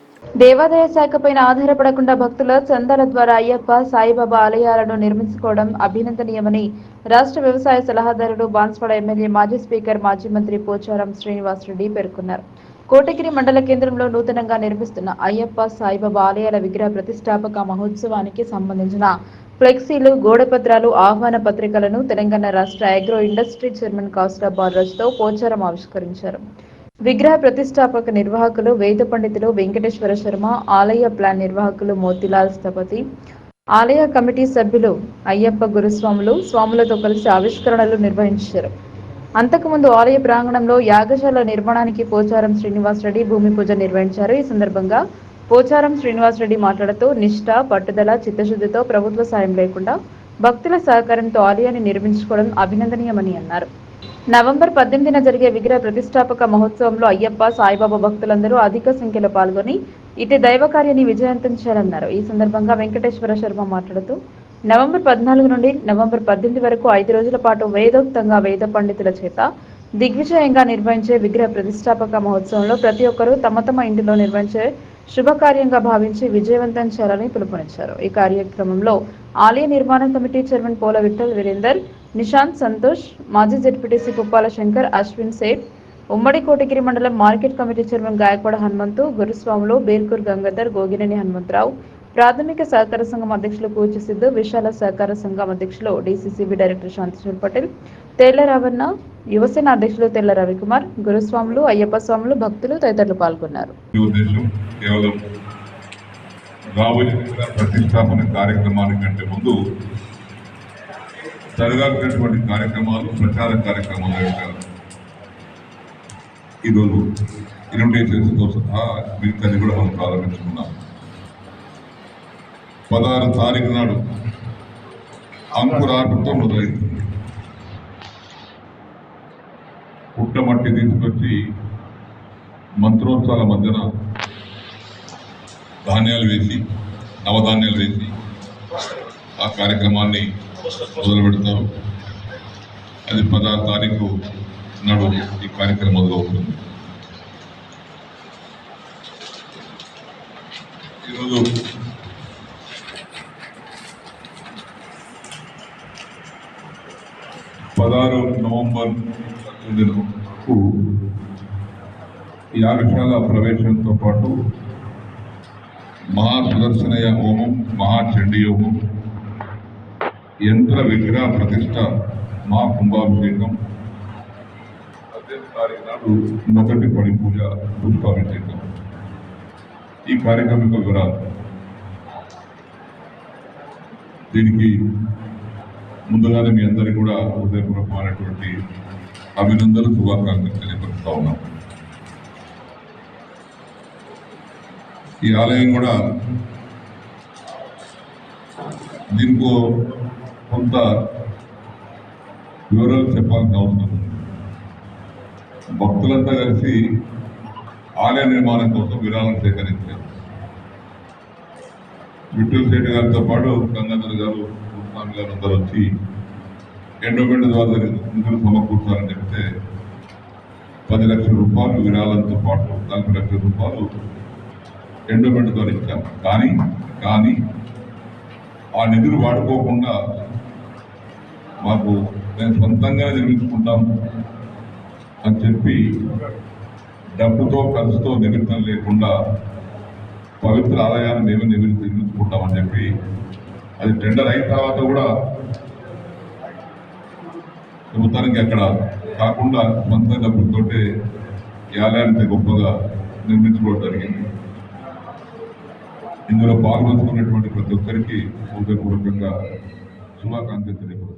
దేవాదాయ శాఖపై ఆధారపడకుండా భక్తుల చందాల ద్వారా అయ్యప్ప, సాయిబాబా ఆలయాలను నిర్మించుకోవడం అభినందనీయమని రాష్ట్ర వ్యవసాయ సలహాదారులు బాన్సుడ ఎమ్మెల్యే, మాజీ స్పీకర్, మాజీ మంత్రి పోచారం శ్రీనివాసరెడ్డి పేర్కొన్నారు. కోటగిరి మండల కేంద్రంలో నూతనంగా నిర్మిస్తున్న అయ్యప్ప, సాయిబాబా ఆలయాల విగ్రహ ప్రతిష్టాపక మహోత్సవానికి సంబంధించిన ఫ్లెక్సీలు, గోడపత్రాలు, ఆహ్వాన పత్రికలను తెలంగాణ రాష్ట్ర అగ్రో ఇండస్ట్రీ చైర్మన్ కాసుల బాలరాజుతో పోచారం ఆవిష్కరించారు. విగ్రహ ప్రతిష్టాపక నిర్వాహకులు వేద పండితులు వెంకటేశ్వర శర్మ, ఆలయ ప్లాన్ నిర్వాహకులు మోతిలాల్ స్థపతి, ఆలయ కమిటీ సభ్యులు అయ్యప్ప గురుస్వాములు స్వాములతో కలిసి ఆవిష్కరణలు నిర్వహించారు. అంతకుముందు ఆలయ ప్రాంగణంలో యాగశాల నిర్మాణానికి పోచారం శ్రీనివాసరెడ్డి భూమి పూజ నిర్వహించారు. ఈ సందర్భంగా పోచారం శ్రీనివాసరెడ్డి మాట్లాడుతూ నిష్ఠ, పట్టుదల, చిత్తశుద్ధితో ప్రభుత్వ సాయం లేకుండా భక్తుల సహకారంతో ఆలయాన్ని నిర్మించుకోవడం అభినందనీయమని అన్నారు. నవంబర్ 18న జరిగే విగ్రహ ప్రతిష్టాపక మహోత్సవంలో అయ్యప్ప, సాయిబాబా భక్తులందరూ అధిక సంఖ్యలో పాల్గొని ఇటు దైవ కార్యాన్ని విజయవంతం చేయాలన్నారు. ఈ సందర్భంగా వెంకటేశ్వర శర్మ మాట్లాడుతూ నవంబర్ 14 నుండి నవంబర్ 18 వరకు 5 రోజుల పాటు వేదోక్తంగా వేద పండితుల చేత దిగ్విజయంగా నిర్వహించే విగ్రహ ప్రతిష్టాపక మహోత్సవంలో ప్రతి ఒక్కరూ తమ తమ ఇంటిలో నిర్వహించే శుభకార్యంగా భావించి విజయవంతం చేయాలని పిలుపునిచ్చారు. ఈ కార్యక్రమంలో ఆలయ నిర్మాణ కమిటీ చైర్మన్ పోల విఠల్ వీరేందర్, నిశాంత్ సంతోష్, మాజీ జెడ్పీటీసీ పుప్పాల శంకర్, అశ్విన్ సేఠ్, ఉమ్మడి కోటగిరి మండలం market committee chairman Gaikwad Hanumanthu, గురుస్వాములు బేర్కూర్ గంగాధర్, గోగినేని హనుమంతరావు, ప్రాథమిక సహకార సంఘం అధ్యక్షులు కూచి సిద్ధు, విశాల సహకార సంఘం అధ్యక్షులు డీసీసీబీ డైరెక్టర్ శాంతిశ్వర్ పటేల్, తేళ్ల రావణ, యువసేన అధ్యక్షులు తెల్ల రవికుమార్, గురుస్వాములు, అయ్యప్ప స్వాములు, భక్తులు తదితరులు పాల్గొన్నారు. ప్రతిష్టాపన కార్యక్రమానికంటే ముందు జరగాల్సినటువంటి కార్యక్రమాలు, ప్రచార కార్యక్రమాల యొక్క ఈరోజు ఇన్విటేషన్స్తో సహా మిగతాది కూడా మనం ప్రారంభించుకున్నాం. 16 తారీఖు నాడు అంకురార్పణతో మొదలైంది. పుట్టమట్టి తీసుకొచ్చి మంత్రోత్సవాల మధ్యన ధాన్యాలు వేసి నవధాన్యాలు వేసి ఆ కార్యక్రమాన్ని మొదలు పెడతారు. అది 16 తారీఖు నాడు ఈ కార్యక్రమం మొదలవుతుంది. ఈరోజు నవంబర్ 19కు యాగశాల ప్రవేశంతో పాటు మహాసుదర్శనయ హోమం, మహాచండీ హోమం, యంత్ర విగ్రహ ప్రతిష్ట, మహాకుంభాభిషేకం, 18 తారీఖు నాడు మొదటి పడి పూజ, పుష్పాభిషేకం. ఈ కార్యక్రమం యొక్క వివరాలు. దీనికి ముందుగానే మీ అందరికీ కూడా హృదయపూర్వకమైనటువంటి అభినందనలు, శుభాకాంక్షలు తెలియపరుస్తా ఉన్నాం. ఈ ఆలయం కూడా దీనికో కొంత వివరాలు చెప్పాల్సిన అవసరం ఉంది. భక్తులంతా కలిసి ఆలయ నిర్మాణం కోసం విరాళం సేకరించారు. విఠల్ శెట్టి గారితో పాటు గంగాధర్ గారు, స్వామి గారు అందరూ వచ్చి ఎండోమెంట్ ద్వారా నిధులు సమకూర్చాలని చెప్తే 10 లక్షల రూపాయలు విరాళంతో పాటు 40 లక్షల రూపాయలు ఎండోమెంట్ ద్వారా ఇచ్చాం. కానీ ఆ నిధులు వాడుకోకుండా మాకు నేను సొంతంగా నిర్మించుకుంటాం అని చెప్పి డబ్బుతో ఖర్చుతో నిమిత్తం లేకుండా పవిత్ర ఆలయాన్ని మేము నిర్మించుకుంటామని చెప్పి అది టెండర్ అయిన తర్వాత కూడా ప్రభుత్వానికి అక్కడ కాకుండా సొంత డబ్బులతోటే ఈ ఆలయాన్ని గొప్పగా నిర్మించుకోవడం జరిగింది. ఇందులో పాల్గొంటున్నటువంటి ప్రతి ఒక్కరికి హృదయపూర్వకంగా శుభాకాంక్షలు తెలియపరుస్తాం.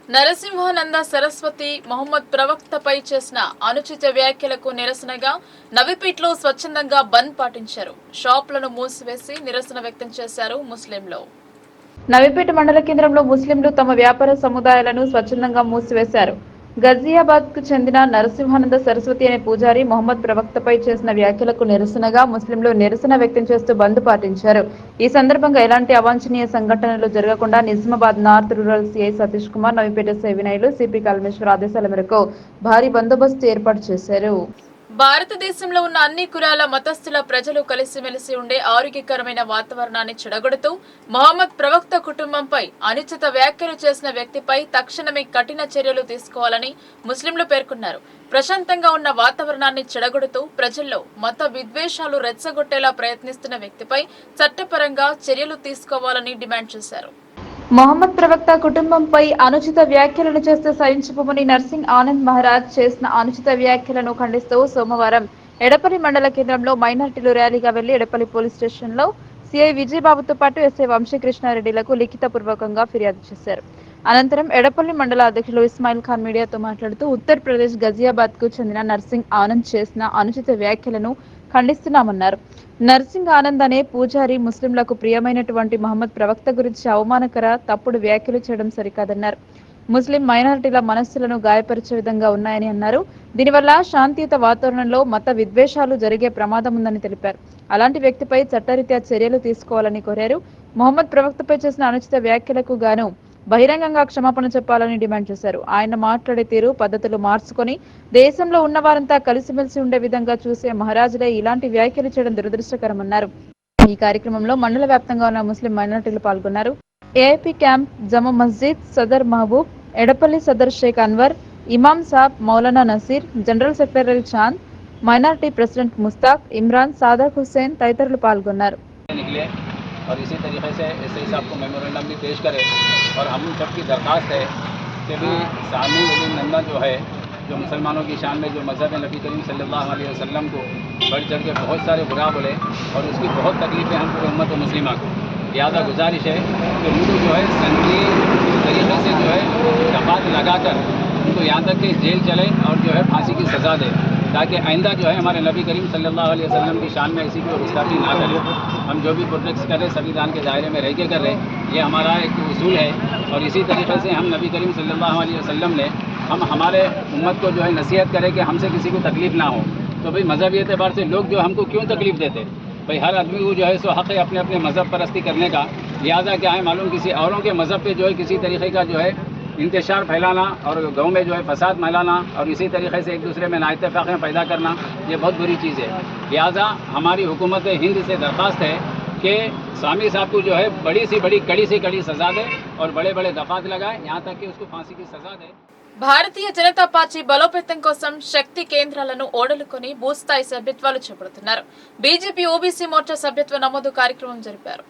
నరసింహానంద సరస్వతి మహమ్మద్ ప్రవక్తపై చేసిన అనుచిత వ్యాఖ్యలకు నిరసనగా నవిపేటలో స్వచ్ఛందంగా బంద్ పాటించారు. షాపులను మూసివేసి నిరసన వ్యక్తం చేశారు ముస్లింలు. నవిపేట మండల కేంద్రంలో ముస్లింలు తమ వ్యాపార సముదాయాలను స్వచ్ఛందంగా మూసివేశారు. గజియాబాద్ కు చెందిన నరసింహానంద సరస్వతి అనే పూజారి మహమ్మద్ ప్రవక్తపై చేసిన వ్యాఖ్యలకు నిరసనగా ముస్లింలు నిరసన వ్యక్తం చేస్తూ బంద్ పాటించారు. ఈ సందర్భంగా ఎలాంటి అవాంఛనీయ సంఘటనలు జరగకుండా Nizamabad north rural CI Satish Kumar, Navipet Sevinayulu, CP Kalmeshwar ఆదేశాల మేరకు భారీ బందోబస్తు ఏర్పాటు చేశారు. భారతదేశంలో ఉన్న అన్ని కులాల మతస్థుల ప్రజలు కలిసిమెలిసి ఉండే ఆరోగ్యకరమైన వాతావరణాన్ని చెడగొడుతూ మహమ్మద్ ప్రవక్త కుటుంబంపై అనుచిత వ్యాఖ్యలు చేసిన వ్యక్తిపై తక్షణమే కఠిన చర్యలు తీసుకోవాలని ముస్లింలు పేర్కొన్నారు. ప్రశాంతంగా ఉన్న వాతావరణాన్ని చెడగొడుతూ ప్రజల్లో మత విద్వేషాలు రెచ్చగొట్టేలా ప్రయత్నిస్తున్న వ్యక్తిపై చట్టపరంగా చర్యలు తీసుకోవాలని డిమాండ్ చేశారు. మహమ్మద్ ప్రవక్త కుటుంబంపై అనుచిత వ్యాఖ్యలను చేస్తే సహించబోమని నర్సింగ్ ఆనంద్ మహారాజ్ చేసిన అనుచిత వ్యాఖ్యలను ఖండిస్తూ సోమవారం ఎడపల్లి మండల కేంద్రంలో మైనార్టీలు ర్యాలీగా వెళ్లి ఎడపల్లి పోలీస్ స్టేషన్లో సిఐ విజయబాబుతో పాటు ఎస్ఐ వంశీకృష్ణారెడ్డిలకు లిఖితపూర్వకంగా ఫిర్యాదు చేశారు. అనంతరం ఎడపల్లి మండల అధ్యక్షులు ఇస్మాయిల్ ఖాన్ మీడియాతో మాట్లాడుతూ ఉత్తరప్రదేశ్ గజియాబాద్ కు చెందిన నర్సింగ్ ఆనంద్ చేసిన అనుచిత వ్యాఖ్యలను ఖండిస్తున్నామన్నారు. నర్సింగ్ ఆనంద్ అనే పూజారి ముస్లింలకు ప్రియమైనటువంటి మహమ్మద్ ప్రవక్త గురించి అవమానకర తప్పుడు వ్యాఖ్యలు చేయడం సరికాదన్నారు. ముస్లిం మైనారిటీల మనస్సులను గాయపరిచే విధంగా ఉన్నాయని అన్నారు. దీనివల్ల శాంతియుత వాతావరణంలో మత విద్వేషాలు జరిగే ప్రమాదం ఉందని తెలిపారు. అలాంటి వ్యక్తిపై చట్టరీత్యా చర్యలు తీసుకోవాలని కోరారు. మహమ్మద్ ప్రవక్తపై చేసిన అనుచిత వ్యాఖ్యలకు గాను బహిరంగంగా క్షమాపణ చెప్పాలని డిమాండ్ చేశారు. ఆయన మాట్లాడే తీరు పద్ధతులు మార్చుకొని దేశంలో ఉన్న వారంతా కలిసిమెలిసి ఉండే విధంగా చూసే మహారాజులే ఇలాంటి వ్యాఖ్యలు చేయడం దురదృష్టకరమన్నారు. ఈ కార్యక్రమంలో మండల వ్యాప్తంగా ఉన్న ముస్లిం మైనారిటీలు పాల్గొన్నారు. ఏఐపీ క్యాంప్ జమా మస్జిద్ సదర్ మహబూబ్, ఎడపల్లి సదర్ షేక్ అన్వర్, ఇమాం సాబ్ మౌలానా Naseer, general secretary Chand, minority president Mushtaq, Imran, Sadak Hussain తదితరులు పాల్గొన్నారు. और इसी तरीके से एसआई साहब को मेमोरेंडम भी पेश करें और हम सबकी दरख्वास्त है कि भी सामी वली नंदा जो है जो मुसलमानों की शान में जो मज़हब नबी करीम सल्लल्लाहु अलैहि वसल्लम को बढ़ चढ़ के बहुत सारे बुरा बोले और उसकी बहुत तकलीफ़ें हम पूरे उम्मत मुस्लिमा को ज़्यादा गुजारिश है कि उनको जो है संगी तरीके से जो है दफात लगाकर उनको यहाँ तक कि जेल चले और जो है फांसी की सज़ा दे। ताकि आइंदा जो है हमारे नबी करीम सल्लल्लाहु अलैहि वसल्लम की शान में ऐसी कोई गुस्ताखी ना करें। हम जो भी प्रोजेक्ट्स कर रहे हैं संविधान के दायरे में रह के कर रहे हैं, ये हमारा एक उसूल है। और इसी तरीके से हम नबी करीम सल्लल्लाहु अलैहि वसल्लम ने हमारे उम्मत को जो है नसीहत करें कि हमसे किसी को तकलीफ़ ना हो। तो भाई मज़हबी एतबार से लोग जो हमको क्यों तकलीफ़ देते, भाई हर आदमी को जो है सो हक़ है अपने अपने मज़हब परस्ती करने का। लिहाजा क्या है मालूम, किसी औरों के मज़हब पे जो है किसी तरीके का जो है इंतशार फैलाना और गाँव में जो है फसाद फैलाना और इसी तरीके से एक दूसरे में नाइतफ़ाक़ें पैदा करना, ये बहुत बुरी चीज़ है। लिहाजा हमारी हुकूमत हिंद से दरख्वास्त है कि स्वामी साहब को जो है बड़ी से बड़ी कड़ी से कड़ी सज़ा दे और बड़े बड़े दफ़ात लगाए, यहाँ तक कि उसको फांसी की सज़ा दे। భారతీయ జనతా పార్టీ బలోపేతం కోసం శక్తి కేంద్రాలను ఓడలుకొని భూస్థాయి సభ్యత్వాలు చేపడుతున్నారు. బీజేపీ ఓబీసీ మోర్చా సభ్యత్వ నమోదు కార్యక్రమం జరిపారు.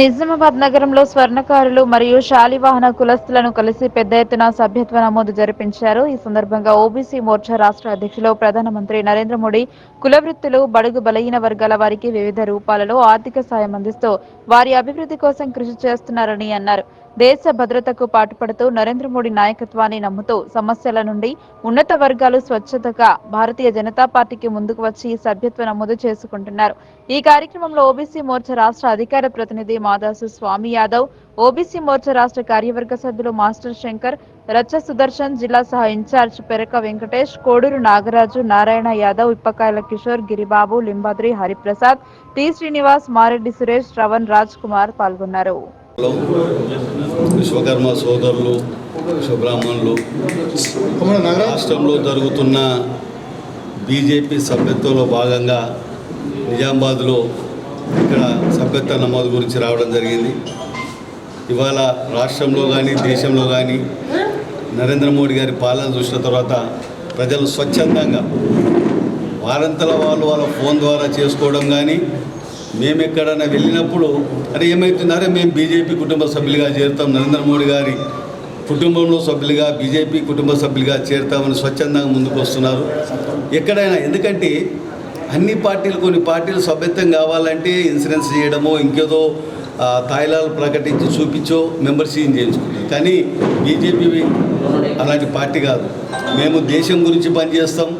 నిజామాబాద్ నగరంలో స్వర్ణకారులు మరియు శాలివాహన కులస్తులను కలిసి పెద్ద ఎత్తున సభ్యత్వ నమోదు జరిపించారు. ఈ సందర్భంగా ఓబీసీ మోర్చా రాష్ట్ర అధ్యక్షులు ప్రధానమంత్రి నరేంద్ర మోడీ కుల వృత్తులు, బడుగు బలహీన వర్గాల వారికి వివిధ రూపాలలో ఆర్థిక సాయం అందిస్తూ వారి అభివృద్ధి కోసం కృషి చేస్తున్నారని అన్నారు. దేశ భద్రతకు పాటుపడుతూ నరేంద్ర మోడీ నాయకత్వాన్ని నమ్ముతూ సమస్యల నుండి ఉన్నత వర్గాలు స్వచ్ఛతగా భారతీయ జనతా పార్టీకి ముందుకు వచ్చి సభ్యత్వ నమోదు చేసుకుంటున్నారు. ఈ కార్యక్రమంలో ఓబీసీ మోర్చా రాష్ట్ర అధికార ప్రతినిధి మాదాసు స్వామి యాదవ్, ఓబీసీ మోర్చా రాష్ట్ర కార్యవర్గ సభ్యులు మాస్టర్ శంకర్, రచ్చ సుదర్శన్, జిల్లా సహా ఇన్ఛార్జ్ పెరక వెంకటేష్, కోడూరు నాగరాజు, నారాయణ యాదవ్, ఇప్పకాయల కిషోర్, గిరిబాబు, లింబాద్రి, హరిప్రసాద్, టి శ్రీనివాస్, మారెడ్డి సురేష్, శ్రవణ్ రాజ్ కుమార్ పాల్గొన్నారు. విశ్వకర్మ సోదరులు, విశ్వబ్రాహ్మణులు, రాష్ట్రంలో జరుగుతున్న బీజేపీ సభ్యత్వంలో భాగంగా నిజామాబాద్లో ఇక్కడ సభ్యత్వ నమోదు గురించి రావడం జరిగింది. ఇవాళ రాష్ట్రంలో కానీ దేశంలో కానీ నరేంద్ర మోడీ గారి పాలన చూసిన తర్వాత ప్రజలు స్వచ్ఛందంగా వారంతల వాళ్ళు వాళ్ళ ఫోన్ ద్వారా చేసుకోవడం కానీ, మేము ఎక్కడైనా వెళ్ళినప్పుడు అరే ఏమవుతున్నారే మేము బీజేపీ కుటుంబ సభ్యులుగా చేరుతాం, నరేంద్ర మోడీ గారి కుటుంబంలో సభ్యులుగా బీజేపీ కుటుంబ సభ్యులుగా చేరుతామని స్వచ్ఛందంగా ముందుకు వస్తున్నారు. ఎక్కడైనా ఎందుకంటే అన్ని పార్టీలు, కొన్ని పార్టీలు సభ్యత్వం కావాలంటే ఇన్సూరెన్స్ చేయడమో ఇంకేదో తాయిలాలు ప్రకటించి చూపించో మెంబర్షిప్ చేయించుకుంటారు. కానీ బీజేపీ అలాంటి పార్టీ కాదు. మేము దేశం గురించి పనిచేస్తాం,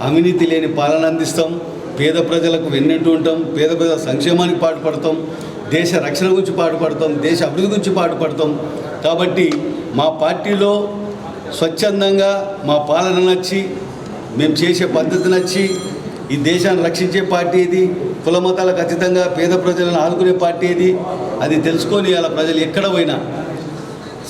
అవినీతి లేని పాలన అందిస్తాం, పేద ప్రజలకు వెన్నెంటూ ఉంటాం, పేద ప్రజల సంక్షేమానికి పాటుపడతాం, దేశ రక్షణ గురించి పాటుపడతాం, దేశ అభివృద్ధి గురించి పాటుపడతాం. కాబట్టి మా పార్టీలో స్వచ్ఛందంగా మా పాలన నచ్చి, మేము చేసే పద్ధతి నచ్చి, ఈ దేశాన్ని రక్షించే పార్టీ ఇది, కుల మతాలకు అతీతంగా పేద ప్రజలను ఆదుకునే పార్టీ ఇది, అది తెలుసుకొని అలా ప్రజలు ఎక్కడ పోయినా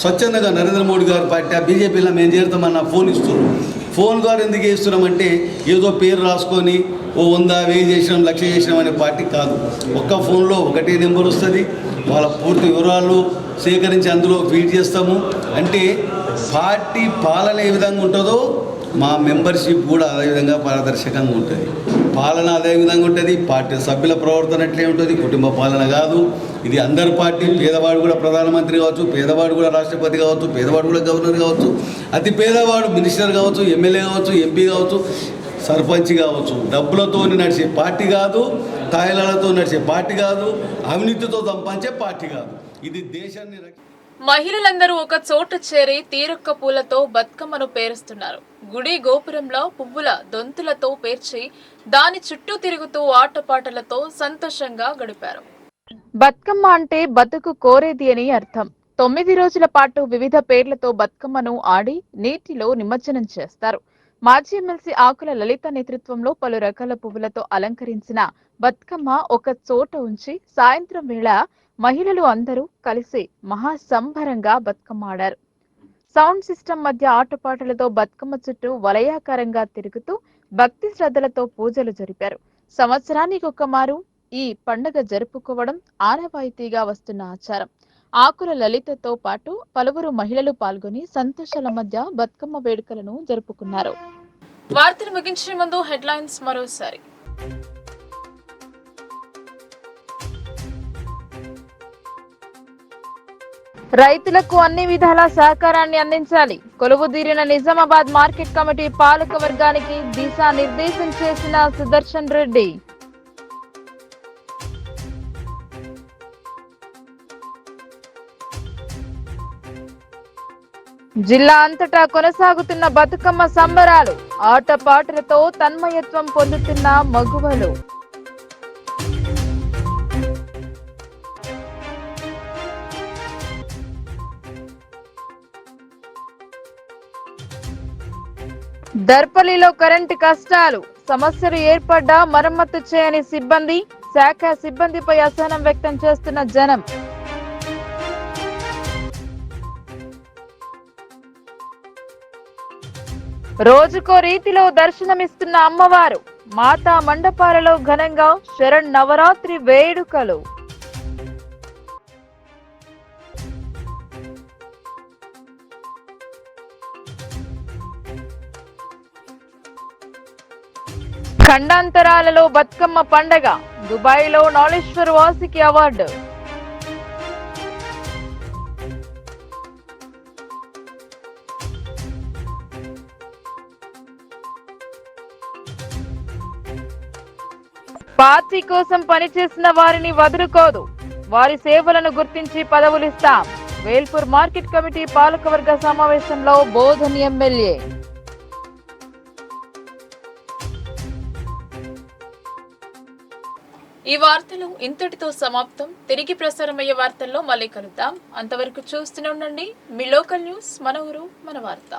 స్వచ్ఛందంగా నరేంద్ర మోడీ గారి పార్టీ బీజేపీలో మేము చేరుతామన్న ఫోన్ ఇస్తున్నాం. ఫోన్ ద్వారా ఎందుకు ఇస్తున్నామంటే ఏదో పేరు రాసుకొని ఓ 100,000 చేసినాం, 1,00,000 చేసినాం అనే పార్టీ కాదు. ఒక్క ఫోన్లో ఒకటే నెంబర్ వస్తుంది, వాళ్ళ పూర్తి వివరాలు సేకరించి అందులో ఫీడ్ చేస్తాము. అంటే పార్టీ పాలన ఏ విధంగా ఉంటుందో మా మెంబర్షిప్ కూడా అదేవిధంగా పారదర్శకంగా ఉంటుంది. పాలన అదేవిధంగా ఉంటుంది, పార్టీ సభ్యుల ప్రవర్తన అట్లే ఉంటుంది. కుటుంబ పాలన కాదు ఇది, అందరి పార్టీ. పేదవాడు కూడా ప్రధానమంత్రి కావచ్చు, పేదవాడు కూడా రాష్ట్రపతి కావచ్చు, పేదవాడు కూడా గవర్నర్ కావచ్చు, అతి పేదవాడు మినిస్టర్ కావచ్చు, ఎమ్మెల్యే కావచ్చు, ఎంపీ కావచ్చు, సర్పంచ్ కావచ్చు. డబ్బులతో నడిచే పార్టీ కాదు, తాయిలాలతో నడిచే పార్టీ కాదు, అవినీతితో సంపాదించే పార్టీ కాదు. ఇది దేశాన్ని మహిళలందరూ ఒక చోట చేరి తీరొక్క పూలతో బతుకమ్మను పేరుస్తున్నారు. గుడి గోపురంలో పువ్వుల దొంతులతో పేర్చి దాని చుట్టూ తిరుగుతూ ఆటపాటలతో సంతోషంగా గడిపారు. బతుకమ్మ అంటే బతుకు కోరేది అని అర్థం. 9 రోజుల పాటు వివిధ పేర్లతో బతుకమ్మను ఆడి నీటిలో నిమజ్జనం చేస్తారు. మాజీ ఎమ్మెల్సీ ఆకుల లలిత నేతృత్వంలో పలు రకాల పువ్వులతో అలంకరించిన బతుకమ్మ ఒక చోట ఉంచి సాయంత్రం వేళ మహిళలు అందరూ కలిసి మహాసంభరంగా బతుకమ్మ ఆడారు. సౌండ్ సిస్టమ్ మధ్య ఆటపాటలతో బతుకమ్మ చుట్టూ వలయాకారంగా తిరుగుతూ భక్తి శ్రద్ధలతో పూజలు జరిపారు. సంవత్సరానికి ఒక్కమారు ఈ పండుగ జరుపుకోవడం ఆనవాయితీగా వస్తున్న ఆచారం. ఆకుల లలితతో పాటు పలువురు మహిళలు పాల్గొని సంతోషాల మధ్య బతుకమ్మ వేడుకలను జరుపుకున్నారు. వార్తలు ముగించే ముందు హెడ్లైన్స్ మరోసారి. రైతులకు అన్ని విధాల సహకారాన్ని అందించాలి. కొలువుదీరిన నిజామాబాద్ మార్కెట్ కమిటీ పాలక వర్గానికి దిశానిర్దేశం చేసిన సుదర్శన్ రెడ్డి. జిల్లా అంతటా కొనసాగుతున్న బతుకమ్మ సంబరాలు, ఆటపాటలతో తన్మయత్వం పొందుతున్న మగువలు. దర్పల్లిలో కరెంటు కష్టాలు, సమస్యలు ఏర్పడ్డా మరమ్మతు చేయని సిబ్బంది, శాఖ సిబ్బందిపై అసహనం వ్యక్తం చేస్తున్న జనం. రోజుకో రీతిలో దర్శనమిస్తున్న అమ్మవారు, మాతా మండపాలలో ఘనంగా శరన్నవరాత్రి వేడుకలు. ఖండాంతరాలలో బతుకమ్మ పండగ, దుబాయ్లో నాలేశ్వర్ వాసికి అవార్డు. పార్టీ కోసం పనిచేసిన వారిని వదులుకోదు, వారి సేవలను గుర్తించి పదవులిస్తాం. వేల్పూర్ మార్కెట్ కమిటీ పాలకవర్గ సమావేశంలో బోధన్ ఎమ్మెల్యే. ఈ వార్తలు ఇంతటితో సమాప్తం. తిరిగి ప్రసారమయ్యే వార్తల్లో మళ్ళీ కలుద్దాం. అంతవరకు చూస్తూనే ఉండండి మీ లోకల్ న్యూస్, మన ఊరు మన వార్త.